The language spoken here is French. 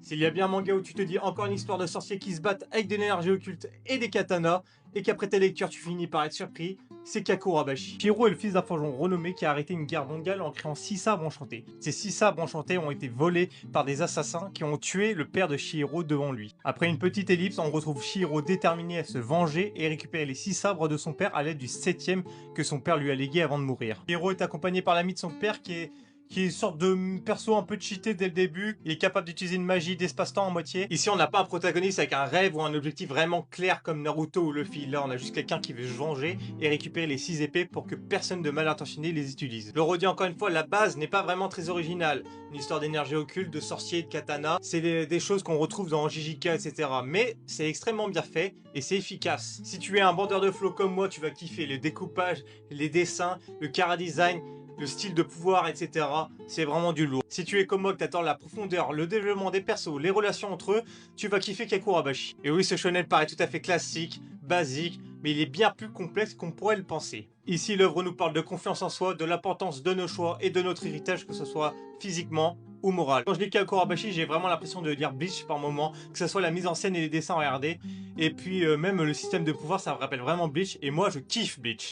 S'il y a bien un manga où tu te dis encore une histoire de sorciers qui se battent avec de l'énergie occulte et des katanas, et qu'après ta lecture tu finis par être surpris, c'est Kakurabashi. Shiro est le fils d'un forgeron renommé qui a arrêté une guerre mondiale en créant 6 sabres enchantés. Ces 6 sabres enchantés ont été volés par des assassins qui ont tué le père de Shihiro devant lui. Après une petite ellipse, on retrouve Shihiro déterminé à se venger et récupérer les 6 sabres de son père à l'aide du 7ème que son père lui a légué avant de mourir. Shihiro est accompagné par l'ami de son père qui est une sorte de perso un peu cheaté dès le début. Il est capable d'utiliser une magie d'espace-temps en moitié. Ici, on n'a pas un protagoniste avec un rêve ou un objectif vraiment clair comme Naruto ou Luffy. Là, on a juste quelqu'un qui veut se venger et récupérer les 6 épées pour que personne de mal intentionné les utilise. Je le redis encore une fois, la base n'est pas vraiment très originale. Une histoire d'énergie occulte, de sorciers, de katana, c'est des choses qu'on retrouve dans JJK, etc. Mais c'est extrêmement bien fait et c'est efficace. Si tu es un bandeur de flow comme moi, tu vas kiffer le découpage, les dessins, le chara-design, le style de pouvoir, etc. C'est vraiment du lourd. Si tu es comme moi que t'attends la profondeur, le développement des persos, les relations entre eux, tu vas kiffer Kakurabashi. Et oui, ce shonen paraît tout à fait classique, basique, mais il est bien plus complexe qu'on pourrait le penser. Ici, l'œuvre nous parle de confiance en soi, de l'importance de nos choix et de notre héritage, que ce soit physiquement ou moral. Quand je lis Kakurabashi, j'ai vraiment l'impression de lire Bleach par moment, que ce soit la mise en scène et les dessins en RD, et puis même le système de pouvoir, ça me rappelle vraiment Bleach, et moi je kiffe Bleach.